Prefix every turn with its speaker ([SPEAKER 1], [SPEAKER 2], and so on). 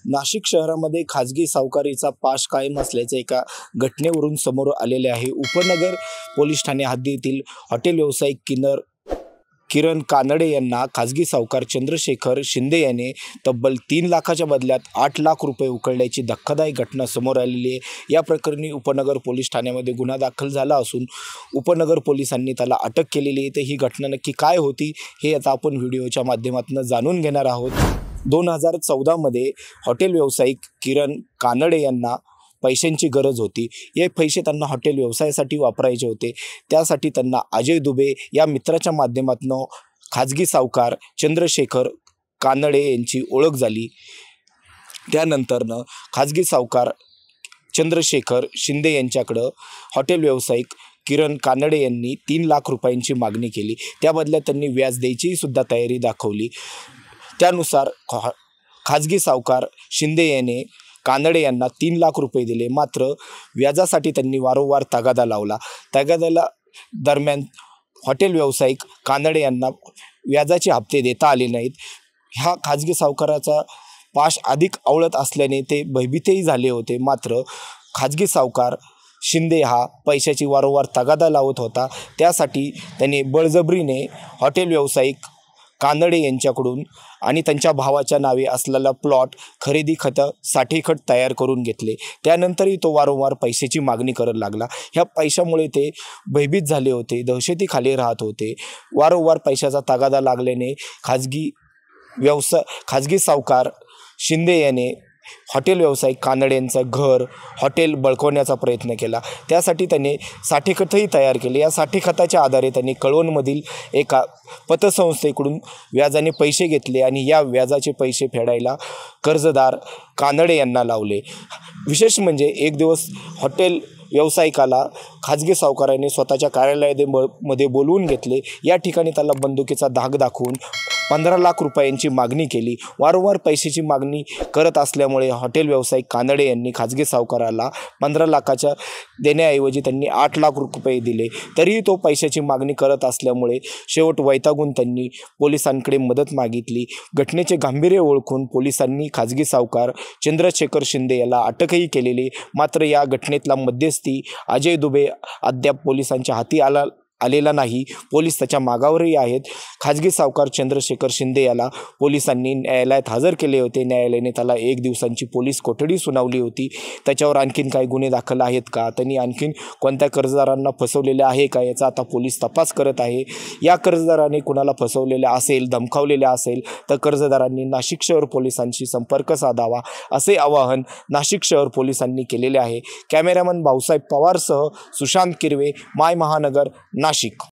[SPEAKER 1] नाशिक शहरामध्ये खाजगी सावकारीचा पाश कायम असल्याचे एका घटनेवरून समोर आलेले आहे। उपनगर पोलीस ठाणे हद्दीतील हॉटेल व्यावसायिक किरण कानडे यांना खाजगी सावकार चंद्रशेखर शिंदे याने तब्बल 3 लाखाच्या बदल्यात 8 लाख रुपये उकळल्याची धक्कादायक घटना समोर आलेली आहे। या प्रकरणी उपनगर पोलीस ठाण्यामध्ये गुन्हा दाखल झाला असून उपनगर पोलिसांनी त्याला अटक केलेली आहे। ही घटना नक्की काय होती हे आता आपण व्हिडिओच्या माध्यमातून जाणून घेणार आहोत। 2014 मध्ये हॉटेल व्यावसायिक किरण कानडे यांना पैशांची गरज होती। हे पैसे त्यांना हॉटेल व्यवसायासाठी वापरायचे होते। त्यासाठी त्यांना अजय दुबे या मित्राच्या माध्यमातून खाजगी सावकार चंद्रशेखर कानडे यांची ओळख झाली। त्यानंतरनं खाजगी सावकार चंद्रशेखर शिंदे यांच्याकडे हॉटेल व्यावसायिक किरण कानडे यांनी 3 लाख रुपयांची मागणी केली। त्या बदल्यात त्यांनी व्याज द्यायची सुद्धा तयारी दाखवली। त्यानुसार खाजगी सावकार शिंदे याने कानडे यांना 3 लाख रुपये दिले। मात्र व्याजासाठी त्यांनी वारंवार तगादा लावला। तगाद्याला दरम्यान हॉटेल व्यावसायिक कानडे यांना व्याजाचे हप्ते देता आले नाहीत। ह्या खाजगी सावकाराचा पाश अधिक आवळत असल्याने ते भयभीतही झाले होते। मात्र खाजगी सावकार शिंदे हा पैशाची वारंवार तगादा लावत होता। त्यासाठी त्यांनी बळजबरीने हॉटेल व्यावसायिक कानडे यांच्याकडून आणि त्यांच्या भावाच्या नावे असलेला प्लॉट खरेदी साठी खत तयार करून घेतले। त्यानंतरही तो वारंवार पैशाची मागणी करायला लागला। ह्या पैशामुळे ते भयभीत झाले होते, दहशतीखाली राहत होते। वारंवार पैशाचा तगादा लागल्याने खाजगी सावकार शिंदे याने हॉटेल व्यावसायिक कानडे यांचं घर हॉटेल बळकावण्याचा प्रयत्न केला। त्यासाठी त्यांनी साठेखतही तयार केले। या साठेखताच्या आधारे त्यांनी कळवणमधील एका पतसंस्थेकडून व्याजाने पैसे घेतले आणि या व्याजाचे पैसे फेडायला कर्जदार कानडे यांना लावले। विशेष म्हणजे एक दिवस हॉटेल व्यावसायिकाला खाजगी सावकाराने स्वतःच्या कार्यालयामध्ये बोलवून घेतले। या ठिकाणी त्याला बंदुकीचा धाक दाखवून 15 लाख रुपयांची मागणी केली। वारंवार पैशाची मागणी करत असल्यामुळे हॉटेल व्यावसायिक कानडे यांनी खाजगी सावकाराला 15 लाखाच्या देण्याऐवजी त्यांनी 8 लाख रुपये दिले। तरीही तो पैशाची मागणी करत असल्यामुळे शेवट वैतागून त्यांनी पोलिसांकडे मदत मागितली। घटनेचे गांभीर्य ओळखून पोलिसांनी खाजगी सावकार चंद्रशेखर शिंदे याला अटकही केलेली। मात्र या घटनेतला मध्यस्थी अजय दुबे अद्याप पोलिसांच्या हाती आलेला नाही। पोलीस त्याच्या मागावरही आहेत। खाजगी सावकार चंद्रशेखर शिंदे याला पोलिसांनी न्यायालयात हजर केले होते। न्यायालयाने त्याला 1 दिवसांची पोलीस कोठडी सुनावली होती। त्याच्यावर आणखीन काही गुन्हे दाखल आहेत का, त्यांनी आणखीन कोणत्या कर्जदारांना फसवलेले आहे का याचा आता पोलीस तपास करत आहे। या कर्जदाराने कुणाला फसवलेले असेल, धमकावलेले असेल तर कर्जदारांनी नाशिक शहर पोलिसांशी संपर्क साधावा असे आवाहन नाशिक शहर पोलिसांनी केलेले आहे। कॅमेरामन भाऊसाहेब पवारसह सुशांत किरवे, माय महानगर, नाशिक।